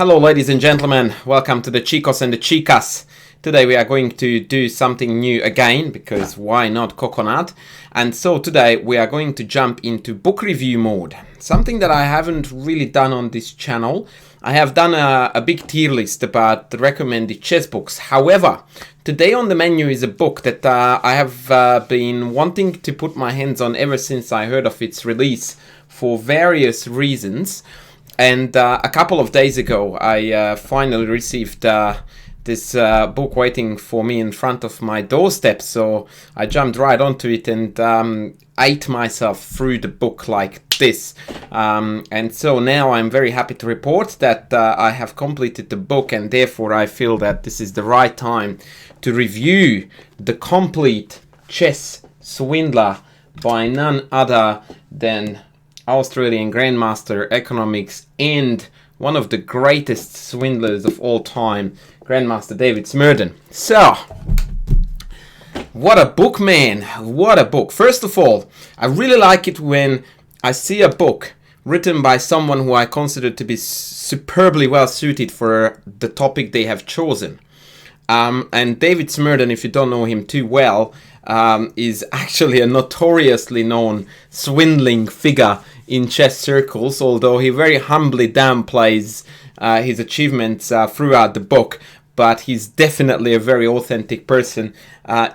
Hello ladies and gentlemen, welcome to the Chicos and the Chicas. Today we are going to do something new again, because why not coconut? And so today we are going to jump into book review mode. Something that I haven't really done on this channel. I have done a big tier list about the recommended chess books. However, today on the menu is a book that I have been wanting to put my hands on ever since I heard of its release for various reasons. And a couple of days ago, I finally received this book waiting for me in front of my doorstep. So I jumped right onto it and ate myself through the book like this. And so now I'm very happy to report that I have completed the book, and therefore I feel that this is the right time to review the Complete Chess Swindler by none other than Australian Grandmaster economics and one of the greatest swindlers of all time, Grandmaster David Smerdon. So, what a book, man. What a book. First of all, I really like it when I see a book written by someone who I consider to be superbly well suited for the topic they have chosen. And David Smerdon, if you don't know him too well, is actually a notoriously known swindling figure in chess circles, although he very humbly downplays his achievements throughout the book. But he's definitely a very authentic person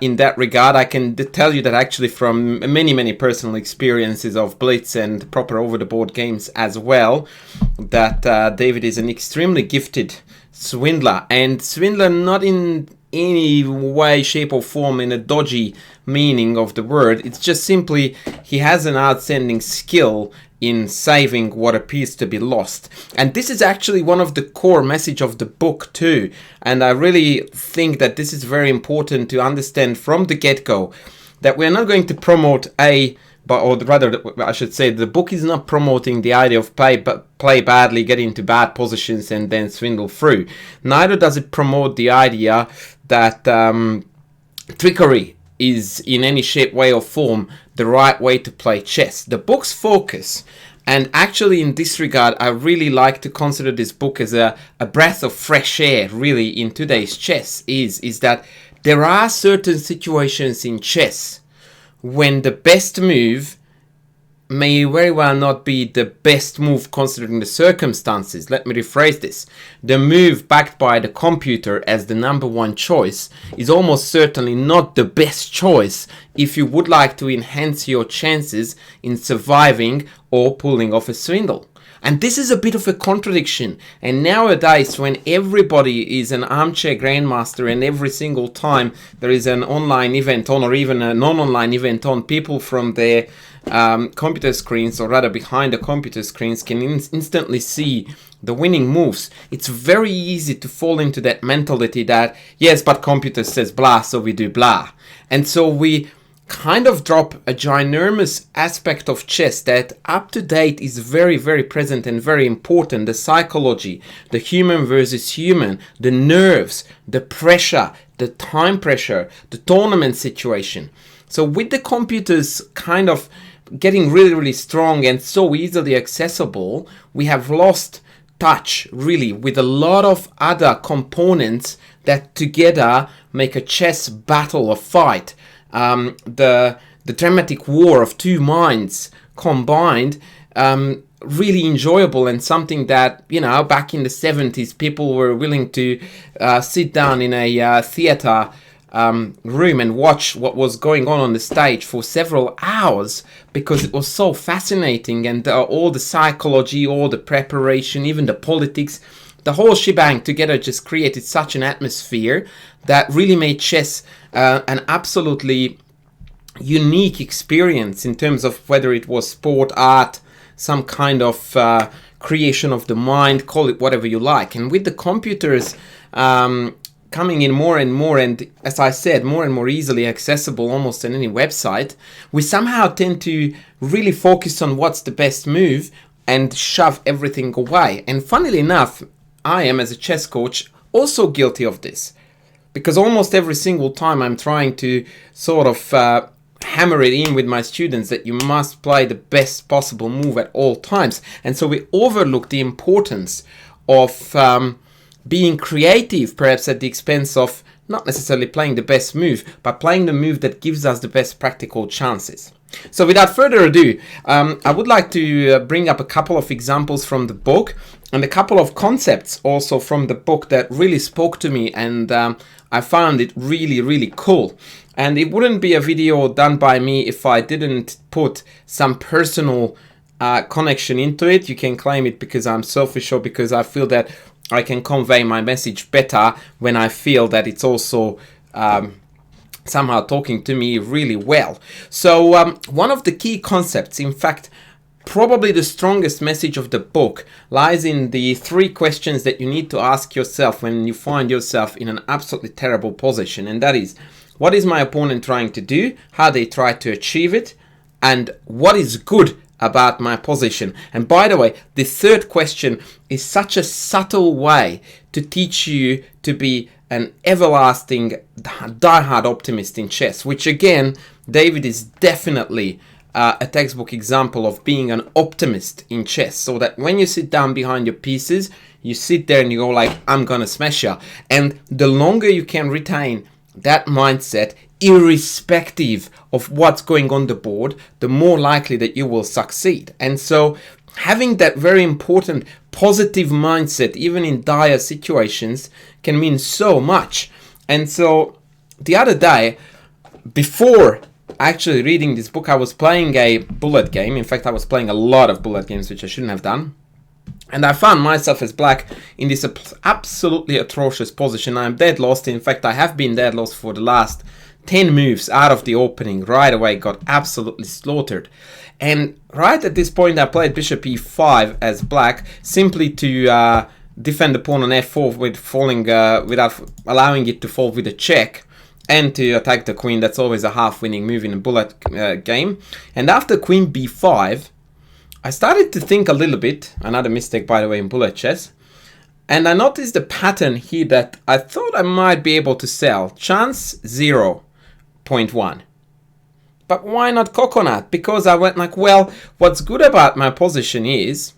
in that regard. I can tell you that actually from many personal experiences of Blitz and proper over-the-board games as well, that David is an extremely gifted swindler. And swindler not in any way, shape or form in a dodgy meaning of the word. It's just simply he has an outstanding skill in saving what appears to be lost. And this is actually one of the core message of the book too. And I really think that this is very important to understand from the get-go, that we're not going to promote or rather, I should say, the book is not promoting the idea of play badly, get into bad positions and then swindle through. Neither does it promote the idea that trickery is in any shape, way or form the right way to play chess. The book's focus, and actually in this regard I really like to consider this book as a breath of fresh air really in today's chess, is that there are certain situations in chess when the best move may very well not be the best move considering the circumstances. Let me rephrase this. The move backed by the computer as the number one choice is almost certainly not the best choice if you would like to enhance your chances in surviving or pulling off a swindle. And this is a bit of a contradiction. And nowadays, when everybody is an armchair grandmaster and every single time there is an online event on or even a non-online event on, people from their computer screens, or rather behind the computer screens, can instantly see the winning moves. It's very easy to fall into that mentality that, yes, but computer says blah, so we do blah. And so we kind of drop a ginormous aspect of chess that up to date is very present and very important. The psychology, the human versus human, the nerves, the pressure, the time pressure, the tournament situation. So with the computers kind of getting really strong and so easily accessible, we have lost touch really with a lot of other components that together make a chess battle or fight. The dramatic war of two minds combined, really enjoyable, and something that, you know, back in the 70s people were willing to sit down in a theater room and watch what was going on the stage for several hours, because it was so fascinating, and all the psychology, all the preparation, even the politics, the whole shebang together just created such an atmosphere that really made chess an absolutely unique experience in terms of whether it was sport, art, some kind of creation of the mind, call it whatever you like. And with the computers coming in more and more, and as I said, more and more easily accessible almost on any website, we somehow tend to really focus on what's the best move and shove everything away. And funnily enough, I am, as a chess coach, also guilty of this, because almost every single time I'm trying to sort of hammer it in with my students that you must play the best possible move at all times. And so we overlook the importance of being creative, perhaps at the expense of not necessarily playing the best move, but playing the move that gives us the best practical chances. So without further ado, I would like to bring up a couple of examples from the book and a couple of concepts also from the book that really spoke to me, and I found it really, really cool. And it wouldn't be a video done by me if I didn't put some personal connection into it. You can claim it because I'm selfish or because I feel that I can convey my message better when I feel that it's also somehow talking to me really well. So one of the key concepts, in fact, probably the strongest message of the book, lies in the 3 questions that you need to ask yourself when you find yourself in an absolutely terrible position. And that is, what is my opponent trying to do? How they try to achieve it? And what is good about my position? And by the way, the 3rd question is such a subtle way to teach you to be an everlasting diehard optimist in chess, which again, David is definitely a textbook example of being an optimist in chess, so that when you sit down behind your pieces, you sit there and you go like, I'm gonna smash you. And the longer you can retain that mindset, irrespective of what's going on the board, the more likely that you will succeed. And so having that very important positive mindset, even in dire situations, can mean so much. And so the other day, before actually reading this book, I was playing a bullet game. In fact, I was playing a lot of bullet games, which I shouldn't have done. And I found myself as black in this absolutely atrocious position. I'm dead lost. In fact, I have been dead lost for the last 10 moves out of the opening. Right away, got absolutely slaughtered. And right at this point, I played bishop e5 as black, simply to defend the pawn on f4 with falling, without allowing it to fall with a check, and to attack the queen. That's always a half-winning move in a bullet game. And after queen b5, I started to think a little bit, another mistake by the way in bullet chess, and I noticed a pattern here that I thought I might be able to sell. Chance 0.1. But why not coconut? Because I went like, well, what's good about my position is,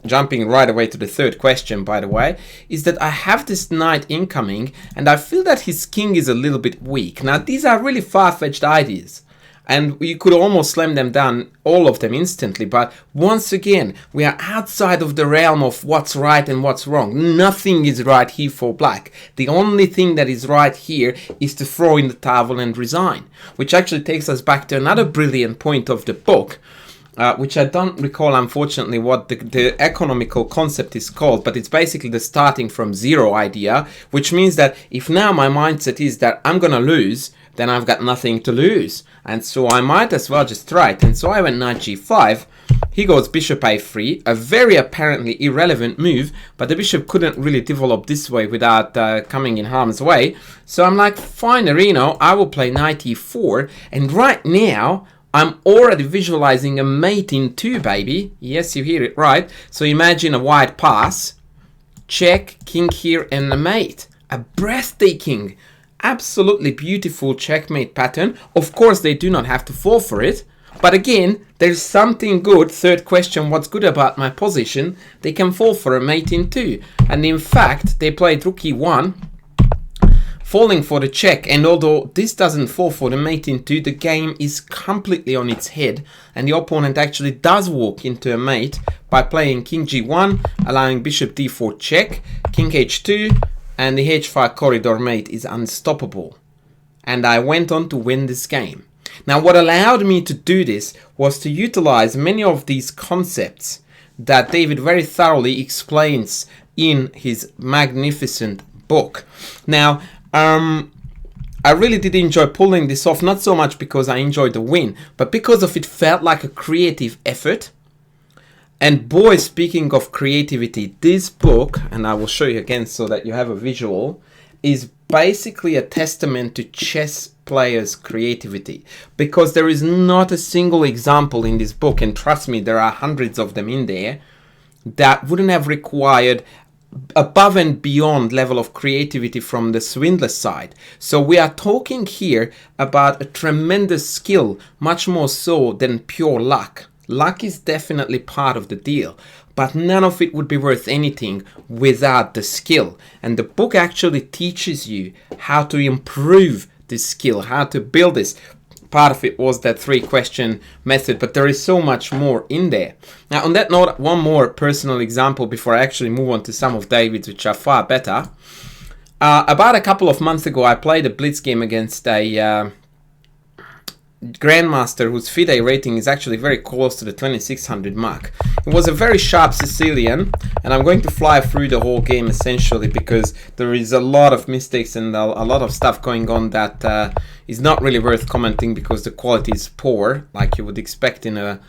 jumping right away to the 3rd question by the way, is that I have this knight incoming and I feel that his king is a little bit weak. Now these are really far-fetched ideas, and you could almost slam them down, all of them, instantly. But once again, we are outside of the realm of what's right and what's wrong. Nothing is right here for black. The only thing that is right here is to throw in the towel and resign. Which actually takes us back to another brilliant point of the book, which I don't recall, unfortunately, what the economical concept is called, but it's basically the starting from zero idea, which means that if now my mindset is that I'm gonna lose, then I've got nothing to lose. And so I might as well just try it. And so I went knight g5. He goes bishop a3, a very apparently irrelevant move, but the bishop couldn't really develop this way without coming in harm's way. So I'm like, fine, Arino, I will play knight e4. And right now, I'm already visualizing a mate in 2, baby. Yes, you hear it right. So imagine a white pass, check, king here, and a mate. A breathtaking, absolutely beautiful checkmate pattern. Of course, they do not have to fall for it. But again, there's something good. 3rd question, what's good about my position? They can fall for a mate in 2. And in fact, they played rook e1, falling for the check. And although this doesn't fall for the mate in 2, the game is completely on its head. And the opponent actually does walk into a mate by playing king g1, allowing bishop d4 check, king h2, and the h5 corridor mate is unstoppable. And I went on to win this game. Now, what allowed me to do this was to utilize many of these concepts that David very thoroughly explains in his magnificent book. Now, I really did enjoy pulling this off, not so much because I enjoyed the win, but because of it felt like a creative effort. And boy, speaking of creativity, this book, and I will show you again so that you have a visual, is basically a testament to chess players' creativity. Because there is not a single example in this book, and trust me, there are hundreds of them in there, that wouldn't have required above and beyond level of creativity from the swindler side. So we are talking here about a tremendous skill, much more so than pure luck. Luck is definitely part of the deal, but none of it would be worth anything without the skill. And the book actually teaches you how to improve this skill, how to build this. Part of it was that 3-question method, but there is so much more in there. Now, on that note, one more personal example before I actually move on to some of David's, which are far better. About a couple of months ago, I played a blitz game against a Grandmaster whose FIDE rating is actually very close to the 2600 mark. It was a very sharp Sicilian, and I'm going to fly through the whole game essentially because there is a lot of mistakes and a lot of stuff going on that is not really worth commenting because the quality is poor, like you would expect in a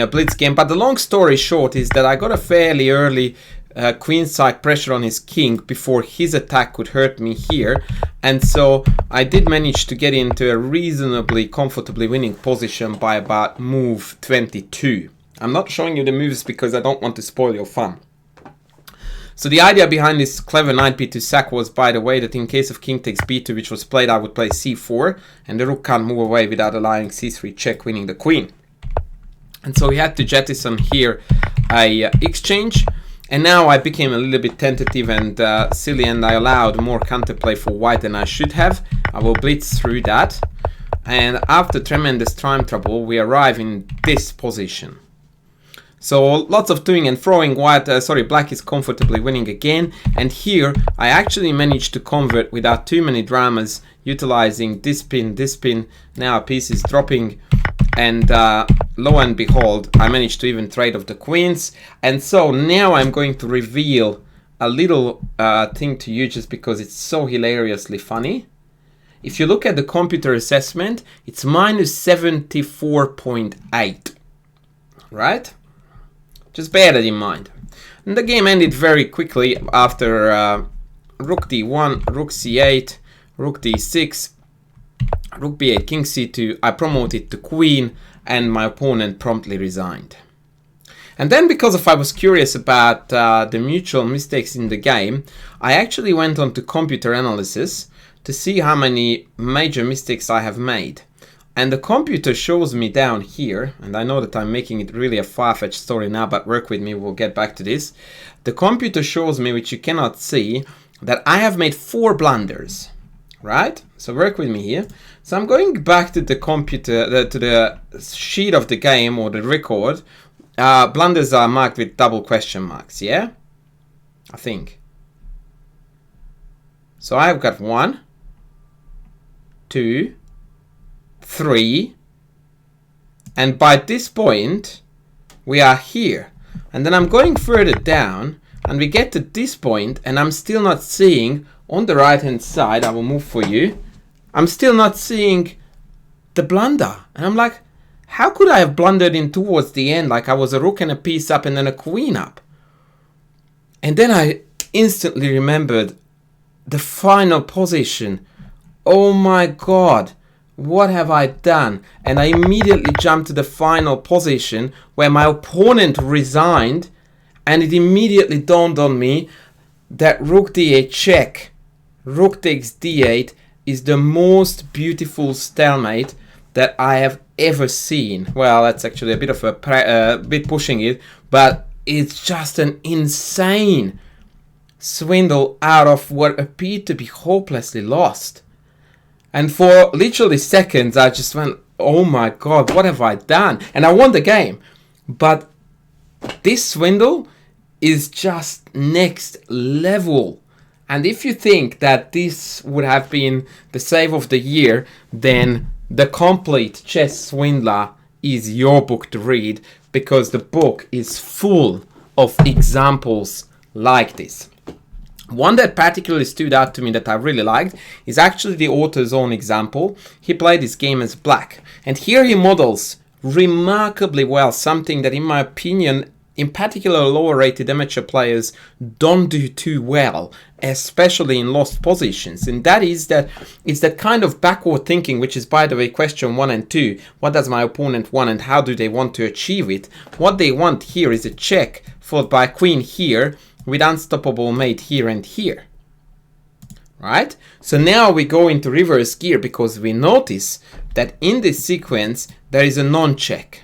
blitz game. But the long story short is that I got a fairly early queenside pressure on his king before his attack could hurt me here, and so I did manage to get into a reasonably comfortably winning position by about move 22. I'm not showing you the moves because I don't want to spoil your fun. So the idea behind this clever knight b2 sack was, by the way, that in case of king takes b2, which was played, I would play c4, and the rook can't move away without allowing c3 check, winning the queen. And so we had to jettison here a exchange. And now I became a little bit tentative and silly, and I allowed more counterplay for white than I should have. I will blitz through that. And after tremendous time trouble, we arrive in this position. So lots of toing and throwing. Black is comfortably winning again. And here I actually managed to convert without too many dramas, utilizing this pin. Now a piece is dropping. And lo and behold, I managed to even trade off the queens. And so now I'm going to reveal a little thing to you just because it's so hilariously funny. If you look at the computer assessment, it's minus 74.8, right? Just bear that in mind. And the game ended very quickly after rook d1, rook c8, rook d6, rook b8, king c2, I promoted to queen, and my opponent promptly resigned. And then, because I was curious about the mutual mistakes in the game, I actually went on to computer analysis to see how many major mistakes I have made. And the computer shows me down here, and I know that I'm making it really a far-fetched story now, but work with me, we'll get back to this. The computer shows me, which you cannot see, that I have made 4 blunders. Right? So work with me here. So I'm going back to the computer, to the sheet of the game or the record. Blunders are marked with double question marks, yeah? I think. So I've got 1, 2, 3. And by this point, we are here. And then I'm going further down, and we get to this point, and I'm still not seeing. On the right hand side, I will move for you. I'm still not seeing the blunder. And I'm like, how could I have blundered in towards the end like I was a rook and a piece up and then a queen up? And then I instantly remembered the final position. Oh my god, what have I done? And I immediately jumped to the final position where my opponent resigned, and it immediately dawned on me that rook d8 check, rook takes d8 is the most beautiful stalemate that I have ever seen. Well, that's actually a bit of a bit pushing it, but it's just an insane swindle out of what appeared to be hopelessly lost. And for literally seconds, I just went, oh my god, what have I done? And I won the game. But this swindle is just next level. And if you think that this would have been the save of the year, then the Complete Chess Swindler is your book to read, because the book is full of examples like this. One that particularly stood out to me that I really liked is actually the Autozone example. He played this game as black, and here he models remarkably well something that, in my opinion, in particular lower rated amateur players don't do too well, especially in lost positions. And that is that it's that kind of backward thinking, which is, by the way, question 1 and 2. What does my opponent want and how do they want to achieve it? What they want here is a check followed by queen here with unstoppable mate here and here. Right? So now we go into reverse gear because we notice that in this sequence there is a non-check.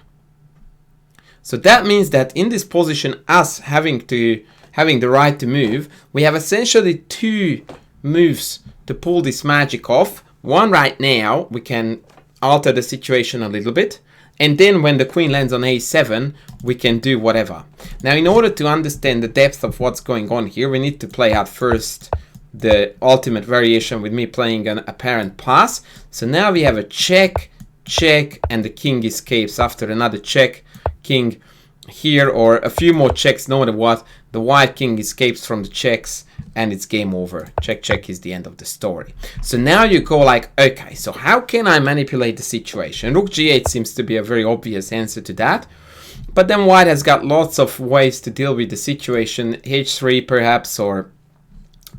So that means that in this position, us having the right to move, we have essentially 2 moves to pull this magic off. One right now, we can alter the situation a little bit. And then when the queen lands on a7, we can do whatever. Now, in order to understand the depth of what's going on here, we need to play out first the ultimate variation with me playing an apparent pass. So now we have a check, check, and the king escapes after another check, king here, or a few more checks, no matter what. The white king escapes from the checks, and it's game over. Check, check is the end of the story. So now you go like, okay, so how can I manipulate the situation? Rook g8 seems to be a very obvious answer to that. But then white has got lots of ways to deal with the situation. h3 perhaps, or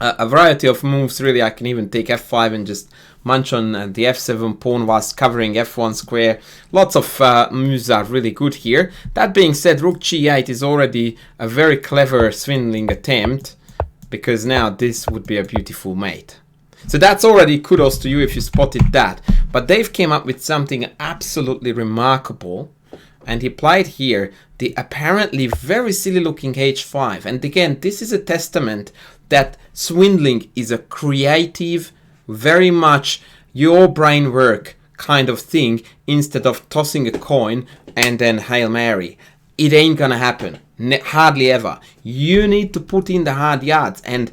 a variety of moves. Really, I can even take f5 and just munch on the f7 pawn whilst covering f1 square. Lots of moves are really good here. That being said, rook g8 is already a very clever swindling attempt, because now this would be a beautiful mate. So that's already kudos to you if you spotted that. But Dave came up with something absolutely remarkable, and he played here the apparently very silly looking h5. And again, this is a testament that swindling is a creative, very much your brain work kind of thing, instead of tossing a coin and then Hail Mary. It ain't gonna happen. Hardly ever. You need to put in the hard yards. And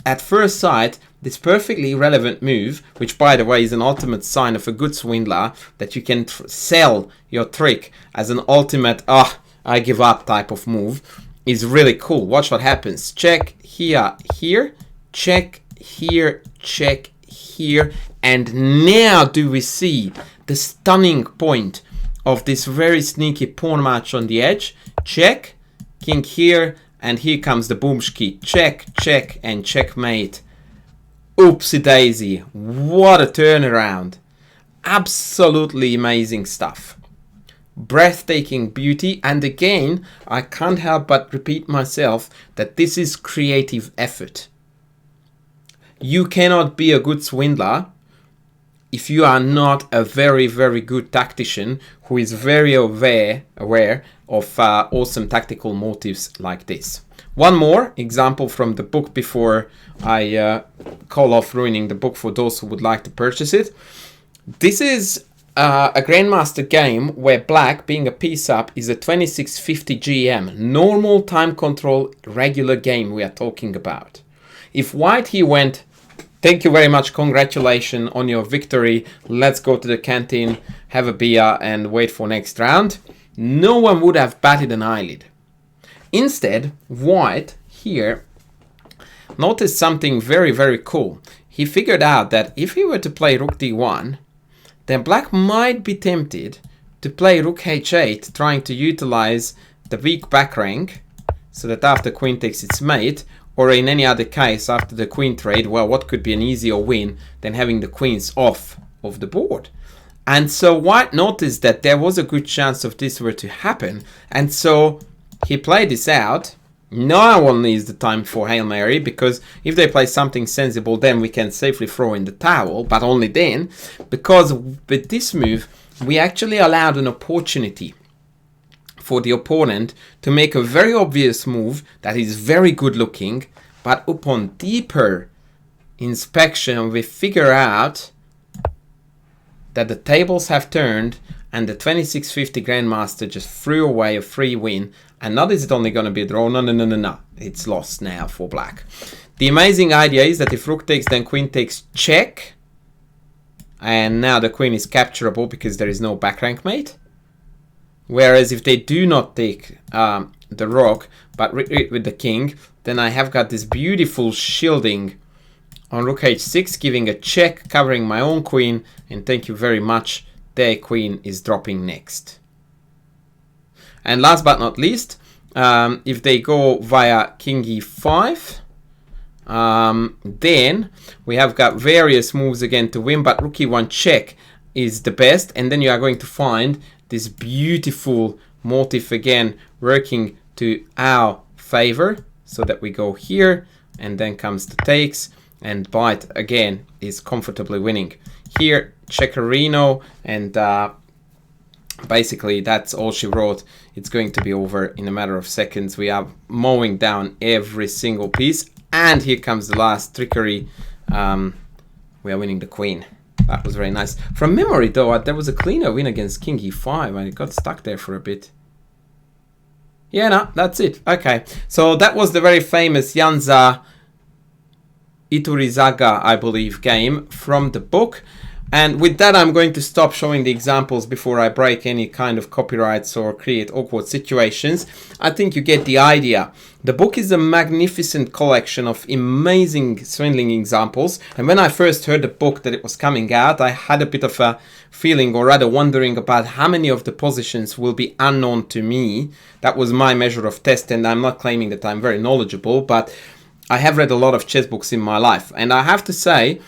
at first sight, this perfectly irrelevant move, which by the way is an ultimate sign of a good swindler, that you can sell your trick as an ultimate, I give up type of move, is really cool. Watch what happens. Check here, here, check here, check here. And now do we see the stunning point of this very sneaky pawn match on the edge. Check, king here, and here comes the boomski. Check, check, and checkmate. Oopsie daisy. What a turnaround. Absolutely amazing stuff. Breathtaking beauty. And again, I can't help but repeat myself that this is creative effort. You cannot be a good swindler if you are not a very, very good tactician who is very aware of awesome tactical motives like this. One more example from the book before I call off ruining the book for those who would like to purchase it. This is a Grandmaster game where black, being a piece up, is a 2650 GM. Normal time control, regular game we are talking about. If white here went, thank you very much, congratulations on your victory, let's go to the canteen, have a beer and wait for next round, no one would have batted an eyelid. Instead, white here noticed something very, very cool. He figured out that if he were to play rook d1, then black might be tempted to play rook h8, trying to utilize the weak back rank, so that after queen takes its mate, or in any other case after the queen trade, well, what could be an easier win than having the queens off of the board? And so white noticed that there was a good chance of this were to happen, and so he played this out. No one needs the time for Hail Mary, because if they play something sensible, then we can safely throw in the towel, but only then, because with this move, we actually allowed an opportunity for the opponent to make a very obvious move that is very good looking, but upon deeper inspection, we figure out that the tables have turned and the 2650 Grandmaster just threw away a free win. And not is it only going to be a draw, no, it's lost now for black. The amazing idea is that if rook takes, then queen takes check, and now the queen is capturable because there is no back rank mate. Whereas if they do not take the rook, but retreat with the king, then I have got this beautiful shielding on rook h6, giving a check, covering my own queen, and thank you very much, their queen is dropping next. And last but not least, if they go via king e5, then we have got various moves again to win, but rook e1 check is the best, and then you are going to find this beautiful motif again working to our favor, so that we go here, and then comes the takes, and white again is comfortably winning. Here, checkerino, and basically that's all she wrote. It's going to be over in a matter of seconds. We are mowing down every single piece, and here comes the last trickery. We are winning the queen. That was very nice. From memory though, there was a cleaner win against king e5. I got stuck there for a bit. Yeah, no, that's it. Okay, so that was the very famous Janza Iturizaga, I believe, game from the book. And with that, I'm going to stop showing the examples before I break any kind of copyrights or create awkward situations. I think you get the idea. The book is a magnificent collection of amazing swindling examples. And when I first heard the book that it was coming out, I had a bit of a feeling, or rather wondering about how many of the positions will be unknown to me. That was my measure of test, and I'm not claiming that I'm very knowledgeable, but I have read a lot of chess books in my life. And I have to say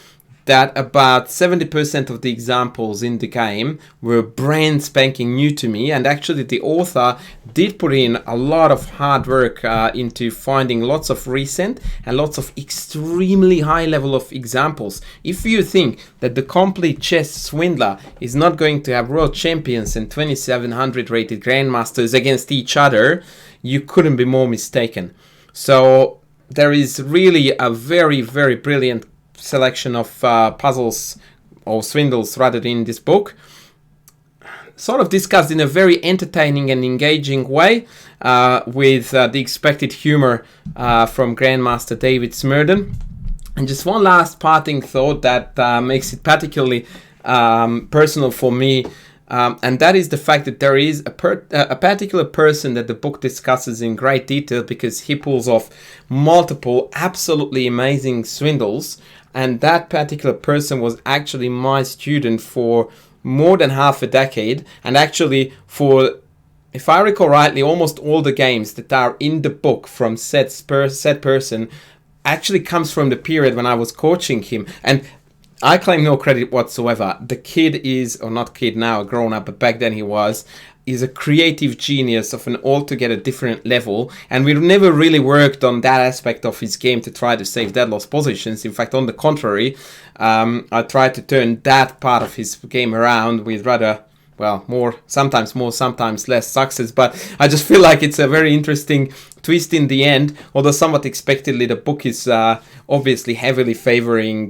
that about 70% of the examples in the game were brand spanking new to me, and actually the author did put in a lot of hard work into finding lots of recent and lots of extremely high level of examples. If you think that the Complete Chess Swindler is not going to have world champions and 2700 rated grandmasters against each other, you couldn't be more mistaken. So there is really a very, very brilliant selection of puzzles or swindles rather in this book, sort of discussed in a very entertaining and engaging way, with the expected humor from Grandmaster David Smerdon. And just one last parting thought that makes it particularly personal for me, and that is the fact that there is a particular person that the book discusses in great detail, because he pulls off multiple absolutely amazing swindles. And that particular person was actually my student for more than half a decade. And actually for, if I recall rightly, almost all the games that are in the book from said person actually comes from the period when I was coaching him. And I claim no credit whatsoever. The kid is, or not kid now, grown up, but back then he was, is a creative genius of an altogether different level, and we never really worked on that aspect of his game to try to save dead lost positions. In fact, on the contrary, I tried to turn that part of his game around with rather, well, more, sometimes less success, but I just feel like it's a very interesting twist in the end, although somewhat expectedly the book is obviously heavily featuring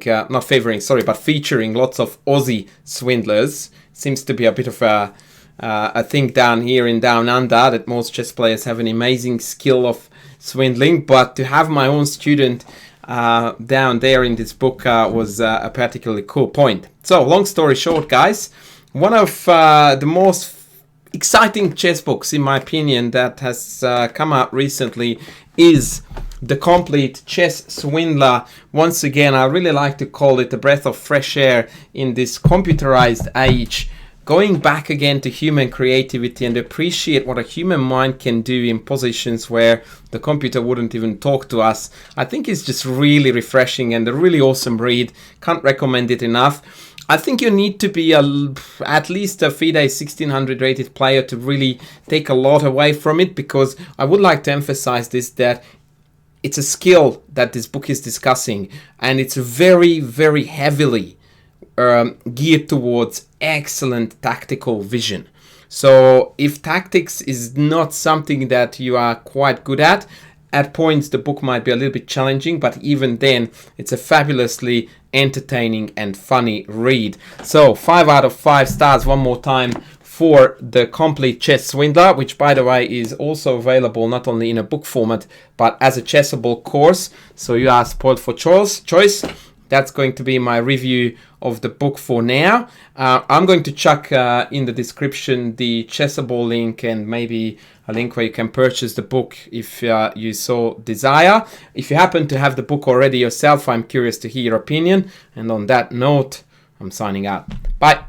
lots of Aussie swindlers. Seems to be a bit of a thing down here in Down Under, that most chess players have an amazing skill of swindling, but to have my own student down there in this book was a particularly cool point. So, long story short, guys, one of the most exciting chess books, in my opinion, that has come out recently is the Complete Chess Swindler. Once again, I really like to call it a breath of fresh air in this computerized age, going back again to human creativity and appreciate what a human mind can do in positions where the computer wouldn't even talk to us. I think it's just really refreshing and a really awesome read. Can't recommend it enough. I think you need to be at least a FIDE 1600 rated player to really take a lot away from it, because I would like to emphasize this, that it's a skill that this book is discussing, and it's very, very heavily geared towards excellent tactical vision. So if tactics is not something that you are quite good at points the book might be a little bit challenging, but even then it's a fabulously entertaining and funny read. So 5 out of 5 stars one more time for the Complete Chess Swindler, which by the way is also available not only in a book format but as a Chessable course, so you are spoiled for choice. That's going to be my review of the book for now. I'm going to chuck in the description the Chessable link and maybe a link where you can purchase the book if you so desire. If you happen to have the book already yourself, I'm curious to hear your opinion. And on that note, I'm signing out. Bye.